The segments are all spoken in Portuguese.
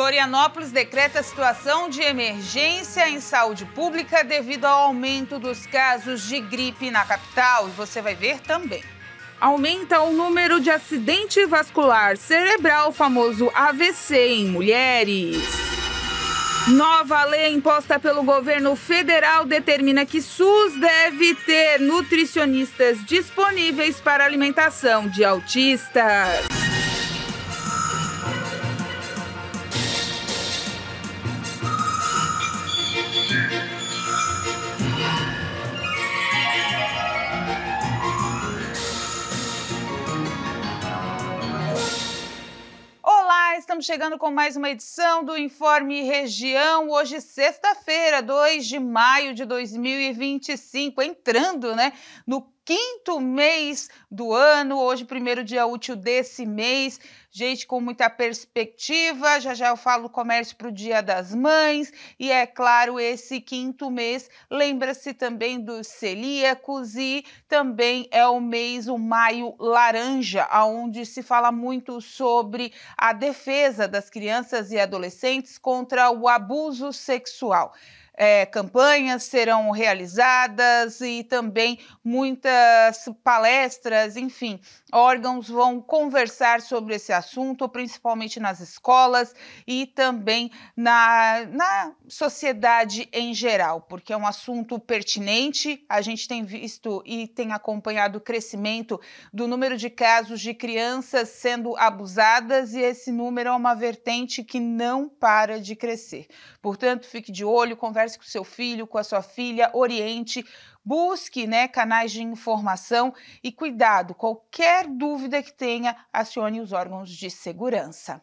Florianópolis decreta situação de emergência em saúde pública devido ao aumento dos casos de gripe na capital. E você vai ver também. Aumenta o número de acidente vascular cerebral, famoso AVC, em mulheres. Nova lei imposta pelo governo federal determina que SUS deve ter nutricionistas disponíveis para alimentação de autistas. Estamos chegando com mais uma edição do Informe Região, hoje sexta-feira, 2 de maio de 2025, entrando, no quinto mês do ano, hoje primeiro dia útil desse mês, gente com muita perspectiva, já eu falo comércio para o Dia das Mães e é claro esse quinto mês, lembra-se também dos celíacos e também é o mês, o maio laranja, onde se fala muito sobre a defesa das crianças e adolescentes contra o abuso sexual. Campanhas serão realizadas e também muitas palestras, enfim, órgãos vão conversar sobre esse assunto, principalmente nas escolas e também na sociedade em geral, porque é um assunto pertinente. A gente tem visto e tem acompanhado o crescimento do número de casos de crianças sendo abusadas e esse número é uma vertente que não para de crescer. Portanto, fique de olho, converse com seu filho, com a sua filha, oriente, busque canais de informação e cuidado, qualquer dúvida que tenha, acione os órgãos de segurança.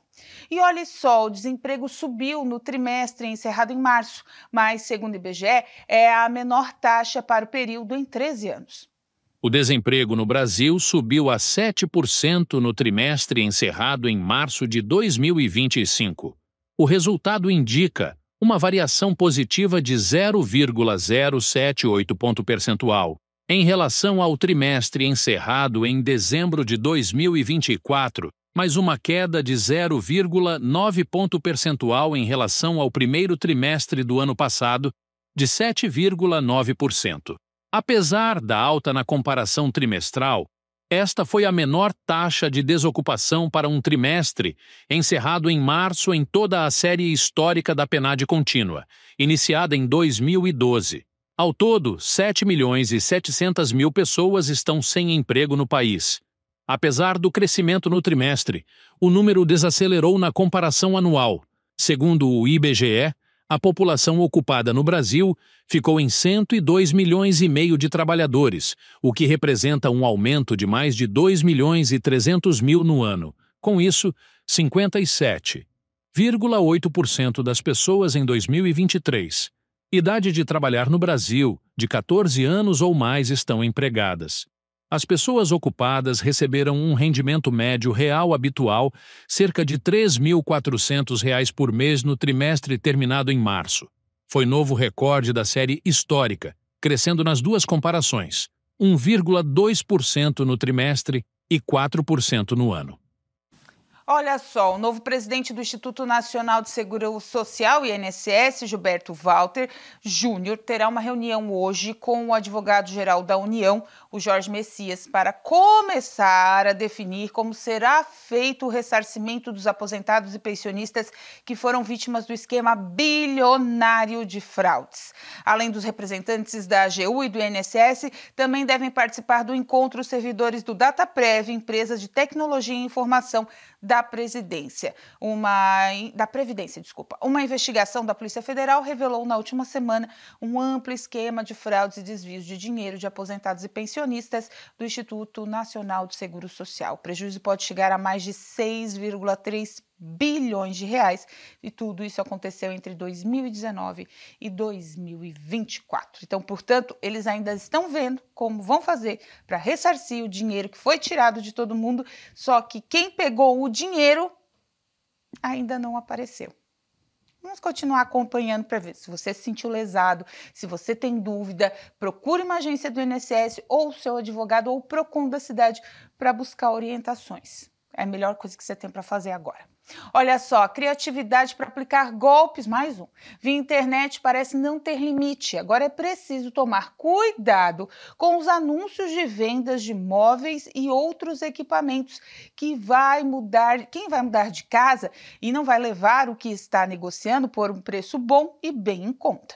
E olha só, o desemprego subiu no trimestre encerrado em março, mas segundo o IBGE é a menor taxa para o período em 13 anos. O desemprego no Brasil subiu a 7% no trimestre encerrado em março de 2025. O resultado indica uma variação positiva de 0,078 ponto percentual em relação ao trimestre encerrado em dezembro de 2024, mas uma queda de 0,9 ponto percentual em relação ao primeiro trimestre do ano passado, de 7,9%. Apesar da alta na comparação trimestral, esta foi a menor taxa de desocupação para um trimestre, encerrado em março em toda a série histórica da PNAD contínua, iniciada em 2012. Ao todo, 7.700.000 pessoas estão sem emprego no país. Apesar do crescimento no trimestre, o número desacelerou na comparação anual. Segundo o IBGE, a população ocupada no Brasil ficou em 102 milhões e meio de trabalhadores, o que representa um aumento de mais de 2 milhões e 300 mil no ano. Com isso, 57,8% das pessoas em 2023, idade de trabalhar no Brasil, de 14 anos ou mais estão empregadas. As pessoas ocupadas receberam um rendimento médio real habitual, cerca de R$ 3.400 por mês no trimestre terminado em março. Foi novo recorde da série histórica, crescendo nas duas comparações, 1,2% no trimestre e 4% no ano. Olha só, o novo presidente do Instituto Nacional de Seguro Social, INSS, Gilberto Walter Júnior, terá uma reunião hoje com o advogado-geral da União, o Jorge Messias, para começar a definir como será feito o ressarcimento dos aposentados e pensionistas que foram vítimas do esquema bilionário de fraudes. Além dos representantes da AGU e do INSS, também devem participar do encontro os servidores do Dataprev, empresas de tecnologia e informação da Previdência. Uma investigação da Polícia Federal revelou na última semana um amplo esquema de fraudes e desvios de dinheiro de aposentados e pensionistas do Instituto Nacional de Seguro Social. O prejuízo pode chegar a mais de 6,3 bilhões de reais e tudo isso aconteceu entre 2019 e 2024. Então, portanto, eles ainda estão vendo como vão fazer para ressarcir o dinheiro que foi tirado de todo mundo, só que quem pegou o dinheiro ainda não apareceu. Vamos continuar acompanhando para ver se você se sentiu lesado, se você tem dúvida, procure uma agência do INSS ou seu advogado ou o PROCON da cidade para buscar orientações. É a melhor coisa que você tem para fazer agora. Olha só, criatividade para aplicar golpes, mais um. Via internet parece não ter limite. Agora é preciso tomar cuidado com os anúncios de vendas de móveis e outros equipamentos quem vai mudar de casa e não vai levar o que está negociando por um preço bom e bem em conta.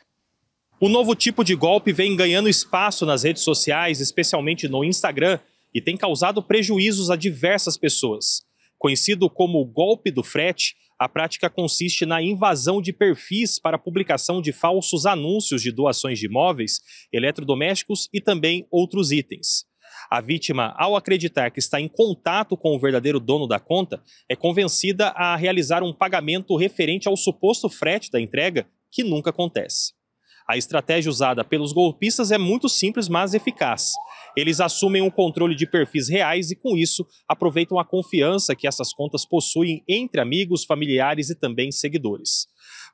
O novo tipo de golpe vem ganhando espaço nas redes sociais, especialmente no Instagram, e tem causado prejuízos a diversas pessoas. Conhecido como o golpe do frete, a prática consiste na invasão de perfis para a publicação de falsos anúncios de doações de imóveis, eletrodomésticos e também outros itens. A vítima, ao acreditar que está em contato com o verdadeiro dono da conta, é convencida a realizar um pagamento referente ao suposto frete da entrega, que nunca acontece. A estratégia usada pelos golpistas é muito simples, mas eficaz. Eles assumem o controle de perfis reais e, com isso, aproveitam a confiança que essas contas possuem entre amigos, familiares e também seguidores.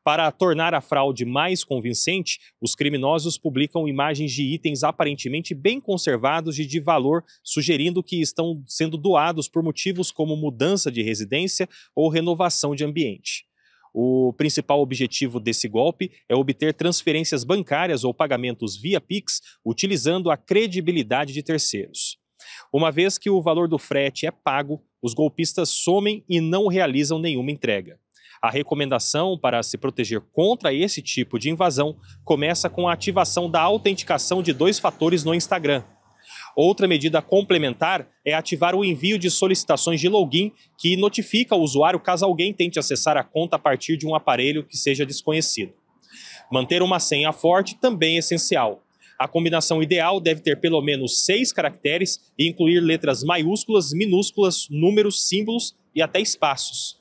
Para tornar a fraude mais convincente, os criminosos publicam imagens de itens aparentemente bem conservados e de valor, sugerindo que estão sendo doados por motivos como mudança de residência ou renovação de ambiente. O principal objetivo desse golpe é obter transferências bancárias ou pagamentos via Pix, utilizando a credibilidade de terceiros. Uma vez que o valor do frete é pago, os golpistas somem e não realizam nenhuma entrega. A recomendação para se proteger contra esse tipo de invasão começa com a ativação da autenticação de 2 fatores no Instagram. Outra medida complementar é ativar o envio de solicitações de login, que notifica o usuário caso alguém tente acessar a conta a partir de um aparelho que seja desconhecido. Manter uma senha forte também é essencial. A combinação ideal deve ter pelo menos 6 caracteres e incluir letras maiúsculas, minúsculas, números, símbolos e até espaços.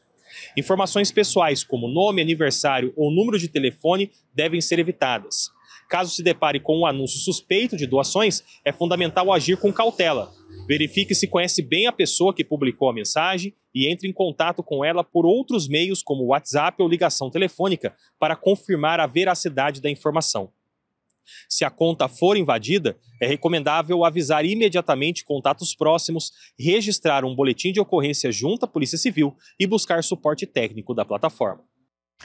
Informações pessoais como nome, aniversário ou número de telefone devem ser evitadas. Caso se depare com um anúncio suspeito de doações, é fundamental agir com cautela. Verifique se conhece bem a pessoa que publicou a mensagem e entre em contato com ela por outros meios como WhatsApp ou ligação telefônica para confirmar a veracidade da informação. Se a conta for invadida, é recomendável avisar imediatamente contatos próximos, registrar um boletim de ocorrência junto à Polícia Civil e buscar suporte técnico da plataforma.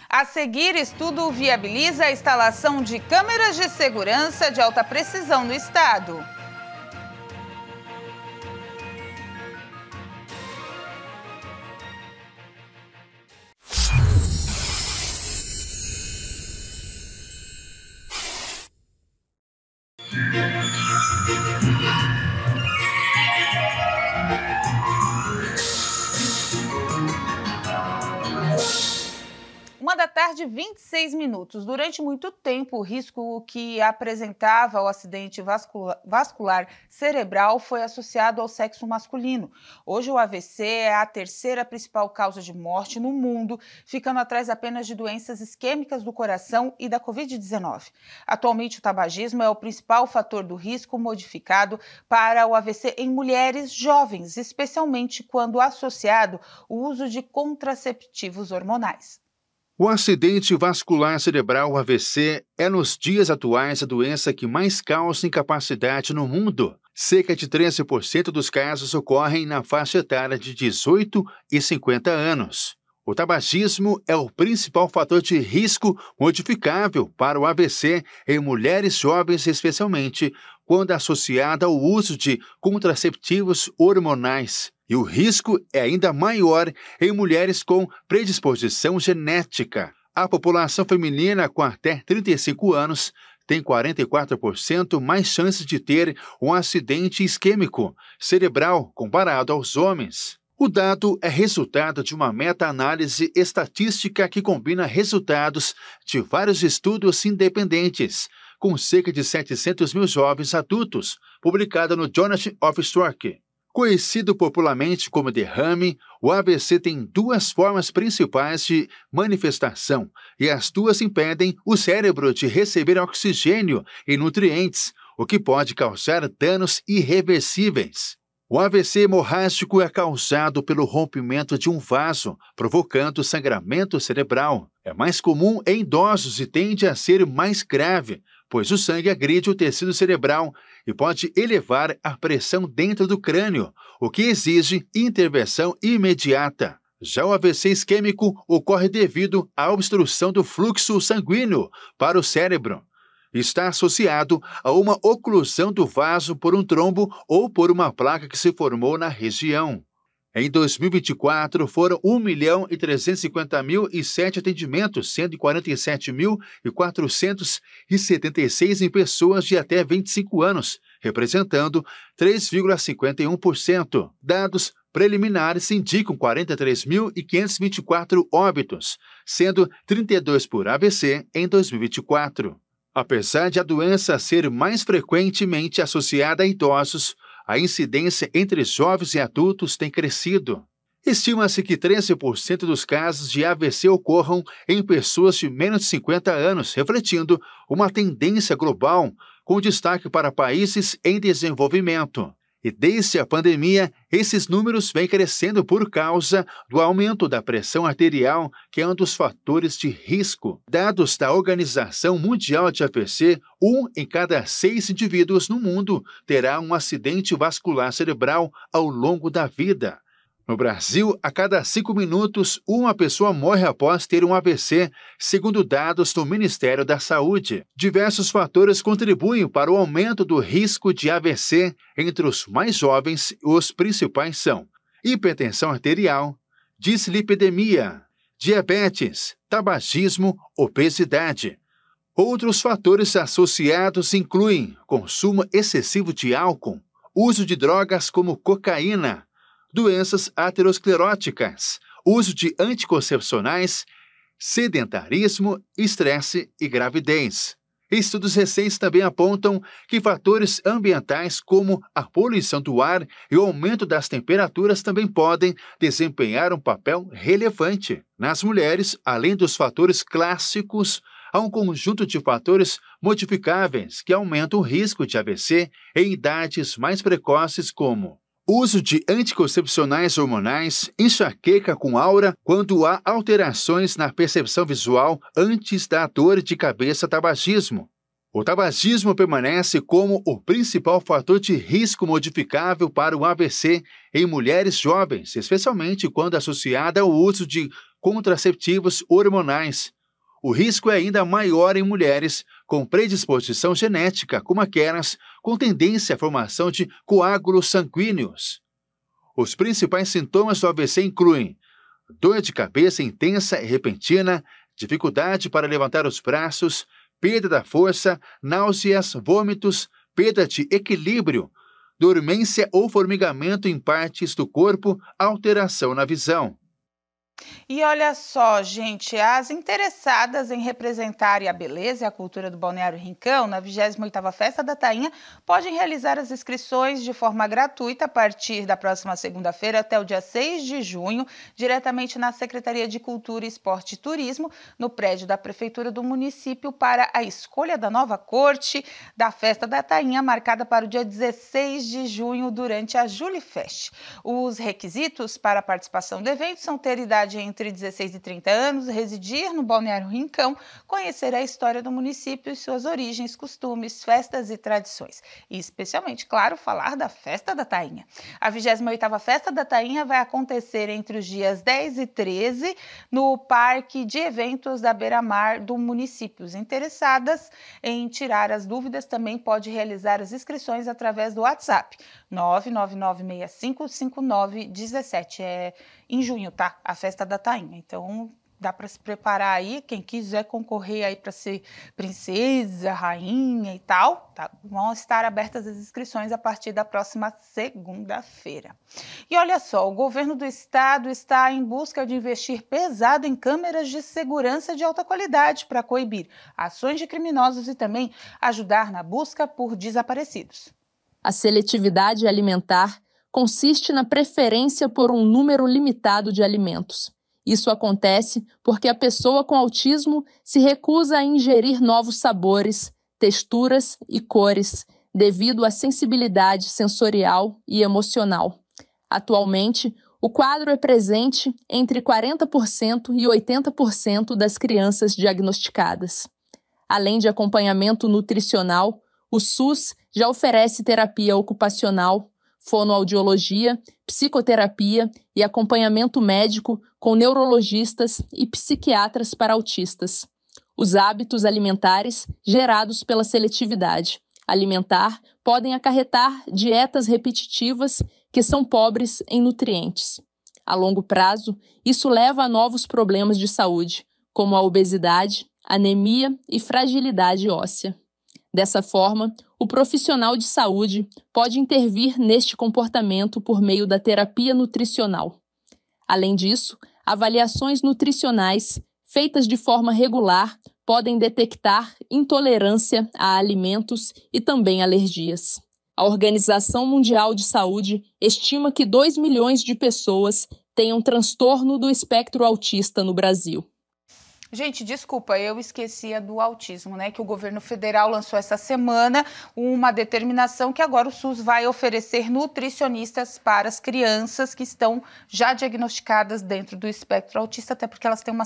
A seguir, estudo viabiliza a instalação de câmeras de segurança de alta precisão no estado. Da tarde, 26 minutos. Durante muito tempo, o risco que apresentava o acidente vascular cerebral foi associado ao sexo masculino. Hoje, o AVC é a terceira principal causa de morte no mundo, ficando atrás apenas de doenças isquêmicas do coração e da Covid-19. Atualmente, o tabagismo é o principal fator do risco modificado para o AVC em mulheres jovens, especialmente quando associado ao uso de contraceptivos hormonais. O acidente vascular cerebral, AVC, é nos dias atuais a doença que mais causa incapacidade no mundo. Cerca de 13% dos casos ocorrem na faixa etária de 18 e 50 anos. O tabagismo é o principal fator de risco modificável para o AVC em mulheres jovens, especialmente quando associada ao uso de contraceptivos hormonais. E o risco é ainda maior em mulheres com predisposição genética. A população feminina com até 35 anos tem 44% mais chances de ter um acidente isquêmico cerebral comparado aos homens. O dado é resultado de uma meta-análise estatística que combina resultados de vários estudos independentes, com cerca de 700 mil jovens adultos, publicada no Journal of Stroke. Conhecido popularmente como derrame, o AVC tem 2 formas principais de manifestação, e as 2 impedem o cérebro de receber oxigênio e nutrientes, o que pode causar danos irreversíveis. O AVC hemorrágico é causado pelo rompimento de um vaso, provocando sangramento cerebral. É mais comum em idosos e tende a ser mais grave, pois o sangue agride o tecido cerebral e pode elevar a pressão dentro do crânio, o que exige intervenção imediata. Já o AVC isquêmico ocorre devido à obstrução do fluxo sanguíneo para o cérebro. Está associado a uma oclusão do vaso por um trombo ou por uma placa que se formou na região. Em 2024, foram 1.350.007 atendimentos, sendo 47.476 em pessoas de até 25 anos, representando 3,51%. Dados preliminares indicam 43.524 óbitos, sendo 32 por AVC em 2024. Apesar de a doença ser mais frequentemente associada a idosos, a incidência entre jovens e adultos tem crescido. Estima-se que 13% dos casos de AVC ocorram em pessoas de menos de 50 anos, refletindo uma tendência global, com destaque para países em desenvolvimento. E desde a pandemia, esses números vêm crescendo por causa do aumento da pressão arterial, que é um dos fatores de risco. Dados da Organização Mundial de AVC, 1 em cada 6 indivíduos no mundo terá um acidente vascular cerebral ao longo da vida. No Brasil, a cada 5 minutos, uma pessoa morre após ter um AVC, segundo dados do Ministério da Saúde. Diversos fatores contribuem para o aumento do risco de AVC entre os mais jovens. Os principais são hipertensão arterial, dislipidemia, diabetes, tabagismo, obesidade. Outros fatores associados incluem consumo excessivo de álcool, uso de drogas como cocaína, doenças ateroscleróticas, uso de anticoncepcionais, sedentarismo, estresse e gravidez. Estudos recentes também apontam que fatores ambientais como a poluição do ar e o aumento das temperaturas também podem desempenhar um papel relevante. Nas mulheres, além dos fatores clássicos, há um conjunto de fatores modificáveis que aumentam o risco de AVC em idades mais precoces, como uso de anticoncepcionais hormonais, enxaqueca com aura quando há alterações na percepção visual antes da dor de cabeça, tabagismo. O tabagismo permanece como o principal fator de risco modificável para o AVC em mulheres jovens, especialmente quando associada ao uso de contraceptivos hormonais. O risco é ainda maior em mulheres com predisposição genética, como aquelas com tendência à formação de coágulos sanguíneos. Os principais sintomas do AVC incluem dor de cabeça intensa e repentina, dificuldade para levantar os braços, perda da força, náuseas, vômitos, perda de equilíbrio, dormência ou formigamento em partes do corpo, alteração na visão. E olha só, gente, as interessadas em representar a beleza e a cultura do Balneário Rincão na 28ª Festa da Tainha podem realizar as inscrições de forma gratuita a partir da próxima segunda-feira até o dia 6 de junho, diretamente na Secretaria de Cultura, Esporte e Turismo, no prédio da Prefeitura do município, para a escolha da nova corte da Festa da Tainha, marcada para o dia 16 de junho, durante a Julifest. Os requisitos para a participação do evento são ter idade entre 16 e 30 anos, residir no Balneário Rincão, conhecer a história do município e suas origens, costumes, festas e tradições. E especialmente, claro, falar da Festa da Tainha. A 28ª Festa da Tainha vai acontecer entre os dias 10 e 13 no Parque de Eventos da Beira-Mar do município. Os interessadas em tirar as dúvidas também pode realizar as inscrições através do WhatsApp 999655917. É em junho, tá? A Festa da Tainha. Então, dá para se preparar aí. Quem quiser concorrer aí para ser princesa, rainha e tal, tá? Vão estar abertas as inscrições a partir da próxima segunda-feira. E olha só, o governo do estado está em busca de investir pesado em câmeras de segurança de alta qualidade para coibir ações de criminosos e também ajudar na busca por desaparecidos. A seletividade alimentar consiste na preferência por um número limitado de alimentos. Isso acontece porque a pessoa com autismo se recusa a ingerir novos sabores, texturas e cores, devido à sensibilidade sensorial e emocional. Atualmente, o quadro é presente entre 40% e 80% das crianças diagnosticadas. Além de acompanhamento nutricional, o SUS já oferece terapia ocupacional, fonoaudiologia, psicoterapia e acompanhamento médico com neurologistas e psiquiatras para autistas. Os hábitos alimentares gerados pela seletividade alimentar podem acarretar dietas repetitivas que são pobres em nutrientes. A longo prazo, isso leva a novos problemas de saúde, como a obesidade, anemia e fragilidade óssea. Dessa forma, o profissional de saúde pode intervir neste comportamento por meio da terapia nutricional. Além disso, avaliações nutricionais feitas de forma regular podem detectar intolerância a alimentos e também alergias. A Organização Mundial de Saúde estima que 2 milhões de pessoas tenham transtorno do espectro autista no Brasil. Gente, desculpa, eu esquecia do autismo, né? Que o governo federal lançou essa semana uma determinação que agora o SUS vai oferecer nutricionistas para as crianças que estão já diagnosticadas dentro do espectro autista, até porque elas têm uma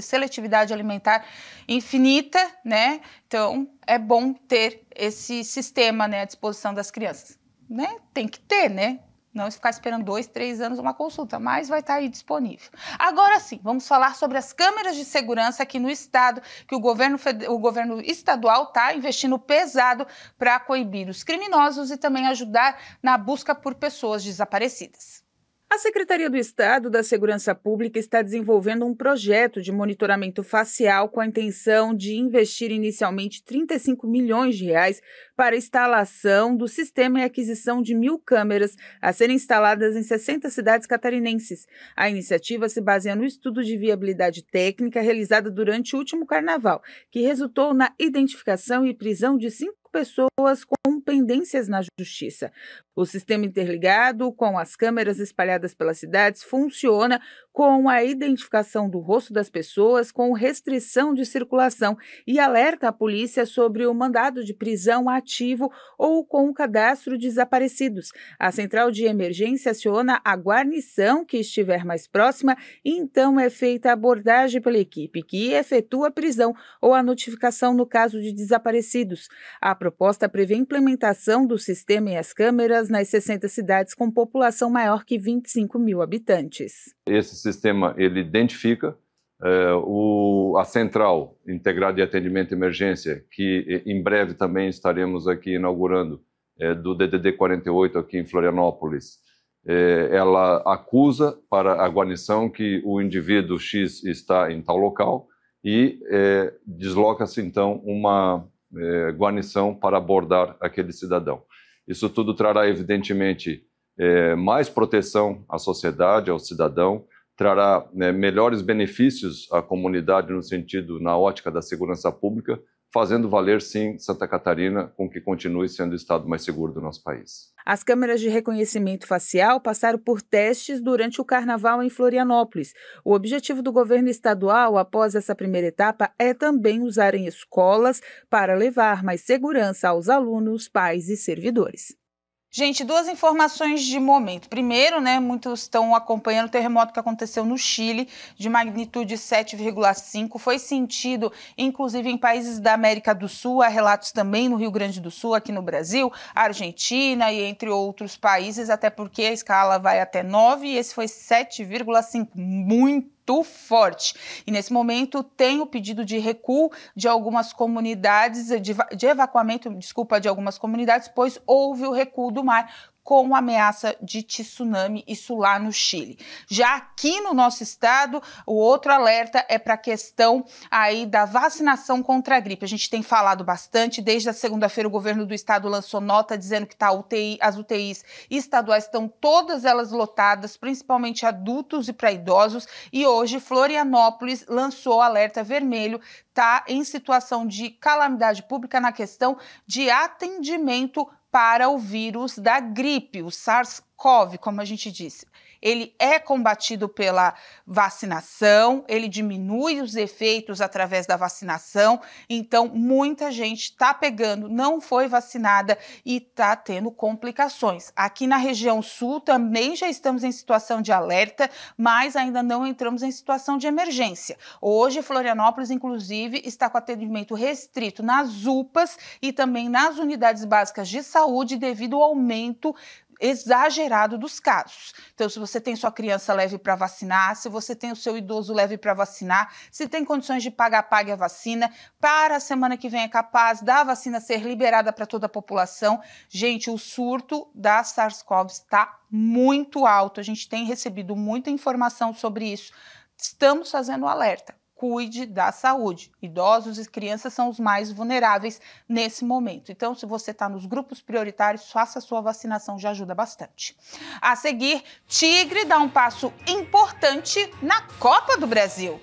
seletividade alimentar infinita, né? Então, é bom ter esse sistema, né, à disposição das crianças, né? Tem que ter, né? Não ficar esperando 2, 3 anos uma consulta, mas vai estar aí disponível. Agora sim, vamos falar sobre as câmeras de segurança aqui no estado, que o governo estadual está investindo pesado para coibir os criminosos e também ajudar na busca por pessoas desaparecidas. A Secretaria do Estado da Segurança Pública está desenvolvendo um projeto de monitoramento facial com a intenção de investir inicialmente R$35 milhões para a instalação do sistema e aquisição de 1.000 câmeras a serem instaladas em 60 cidades catarinenses. A iniciativa se baseia no estudo de viabilidade técnica realizado durante o último carnaval, que resultou na identificação e prisão de 5 pessoas com pendências na justiça. O sistema interligado com as câmeras espalhadas pelas cidades funciona com a identificação do rosto das pessoas com restrição de circulação e alerta a polícia sobre o mandado de prisão ativo ou com o cadastro de desaparecidos. A central de emergência aciona a guarnição que estiver mais próxima e então é feita a abordagem pela equipe, que efetua a prisão ou a notificação no caso de desaparecidos. A proposta prevê a implementação do sistema e as câmeras nas 60 cidades com população maior que 25 mil habitantes. Esse sistema ele identifica a Central Integrada de Atendimento e Emergência, que em breve também estaremos aqui inaugurando, do DDD 48 aqui em Florianópolis. Ela acusa para a guarnição que o indivíduo X está em tal local e desloca-se então uma guarnição para abordar aquele cidadão. Isso tudo trará, evidentemente, mais proteção à sociedade, ao cidadão, trará melhores benefícios à comunidade no sentido, na ótica da segurança pública, fazendo valer, sim, Santa Catarina com que continue sendo o estado mais seguro do nosso país. As câmeras de reconhecimento facial passaram por testes durante o Carnaval em Florianópolis. O objetivo do governo estadual, após essa primeira etapa, é também usar em escolas para levar mais segurança aos alunos, pais e servidores. Gente, 2 informações de momento. Primeiro, né, muitos estão acompanhando o terremoto que aconteceu no Chile, de magnitude 7,5. Foi sentido, inclusive, em países da América do Sul. Há relatos também no Rio Grande do Sul, aqui no Brasil, Argentina e entre outros países, até porque a escala vai até 9 e esse foi 7,5. Muito forte. E nesse momento tem o pedido de recuo de algumas comunidades, de evacuamento, de algumas comunidades, pois houve o recuo do mar com ameaça de tsunami, isso lá no Chile. Já aqui no nosso estado, o outro alerta é para a questão aí da vacinação contra a gripe. A gente tem falado bastante, desde a segunda-feira o governo do estado lançou nota dizendo que as UTIs estaduais estão todas elas lotadas, principalmente adultos e para idosos, e hoje Florianópolis lançou alerta vermelho, está em situação de calamidade pública na questão de atendimento para o vírus da gripe, o SARS-CoV, como a gente disse. Ele é combatido pela vacinação, ele diminui os efeitos através da vacinação, então muita gente está pegando, não foi vacinada e está tendo complicações. Aqui na região sul também já estamos em situação de alerta, mas ainda não entramos em situação de emergência. Hoje, Florianópolis, inclusive, está com atendimento restrito nas UPAs e também nas unidades básicas de saúde devido ao aumento exagerado dos casos. Então, se você tem sua criança, leve para vacinar. Se você tem o seu idoso, leve para vacinar. Se tem condições de pagar, pague a vacina. Para a semana que vem é capaz da vacina ser liberada para toda a população. Gente, o surto da SARS-CoV está muito alto. A gente tem recebido muita informação sobre isso. Estamos fazendo alerta. Cuide da saúde. Idosos e crianças são os mais vulneráveis nesse momento. Então, se você está nos grupos prioritários, faça a sua vacinação, já ajuda bastante. A seguir, Tigre dá um passo importante na Copa do Brasil.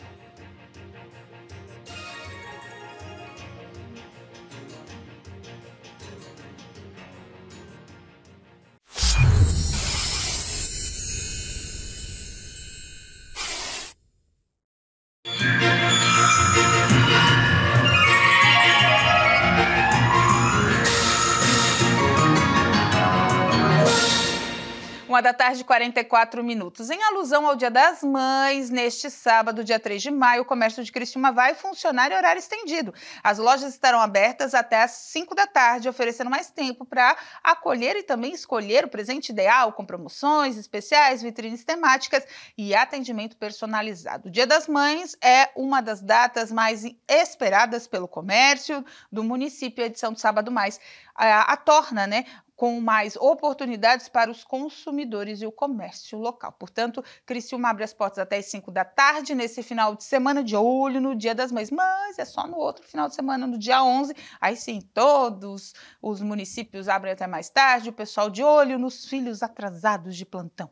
Uma da tarde, 44 minutos. Em alusão ao Dia das Mães, neste sábado, dia 3 de maio, o comércio de Criciúma vai funcionar em horário estendido. As lojas estarão abertas até às 5 da tarde, oferecendo mais tempo para acolher e também escolher o presente ideal, com promoções especiais, vitrines temáticas e atendimento personalizado. O Dia das Mães é uma das datas mais esperadas pelo comércio do município. A edição do Sábado Mais a torna, né, com mais oportunidades para os consumidores e o comércio local. Portanto, Criciúma abre as portas até as 5 da tarde, nesse final de semana, de olho no Dia das Mães. Mas é só no outro final de semana, no dia 11. Aí sim, todos os municípios abrem até mais tarde, o pessoal de olho nos filhos atrasados de plantão.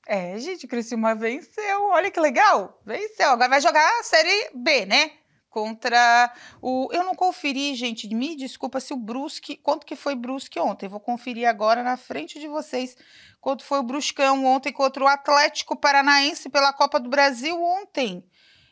É, gente, Criciúma venceu, olha que legal, venceu. Agora vai jogar a Série B, né? Contra o... Eu não conferi, gente, me desculpa se o Brusque... Quanto que foi Brusque ontem? Vou conferir agora na frente de vocês quanto foi o Bruscão ontem contra o Atlético Paranaense pela Copa do Brasil ontem.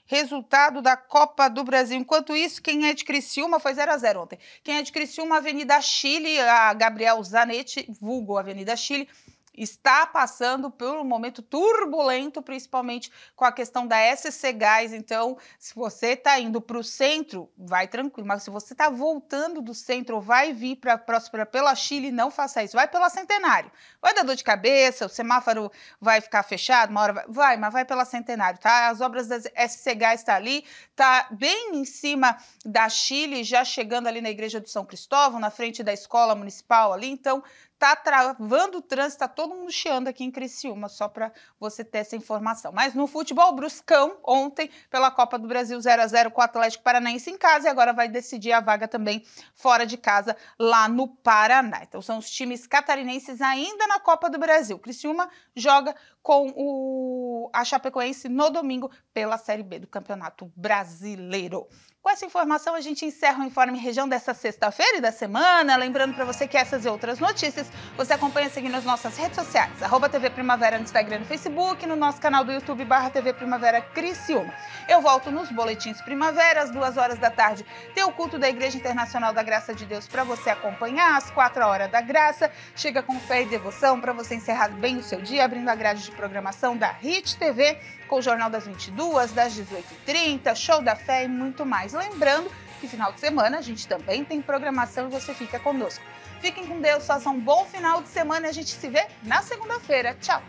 Resultado da Copa do Brasil. Enquanto isso, quem é de Criciúma foi 0-0 ontem. Quem é de Criciúma, Avenida Chile, a Gabriel Zanetti, vulgo Avenida Chile, está passando por um momento turbulento, principalmente com a questão da SC Gás. Então, se você está indo para o centro, vai tranquilo. Mas se você está voltando do centro ou vai vir para próxima pela Chile, não faça isso. Vai pela Centenário. Vai dar dor de cabeça, o semáforo vai ficar fechado, uma hora vai, mas vai pela Centenário, tá? As obras da SC Gás está ali, tá bem em cima da Chile, já chegando ali na Igreja do São Cristóvão, na frente da escola municipal ali. Então, tá travando o trânsito, tá todo mundo chiando aqui em Criciúma, só para você ter essa informação. Mas no futebol, Bruscão, ontem, pela Copa do Brasil, 0-0 com o Atlético Paranaense em casa, e agora vai decidir a vaga também fora de casa, lá no Paraná. Então são os times catarinenses ainda na Copa do Brasil. Criciúma joga com a Chapecoense no domingo pela Série B do Campeonato Brasileiro. Com essa informação, a gente encerra o Informe Região dessa sexta-feira e da semana. Lembrando para você que essas e outras notícias você acompanha seguindo as nossas redes sociais, @TV Primavera no Instagram e no Facebook, no nosso canal do YouTube, /TV Primavera Criciúma. Eu volto nos Boletins Primavera, às 2 horas da tarde. Tem o culto da Igreja Internacional da Graça de Deus para você acompanhar, às 4 horas da Graça. Chega com fé e devoção para você encerrar bem o seu dia, abrindo a grade de programação da HIT TV, com o Jornal das 22, das 18h30, Show da Fé e muito mais. Lembrando que final de semana a gente também tem programação e você fica conosco. Fiquem com Deus, façam um bom final de semana e a gente se vê na segunda-feira. Tchau!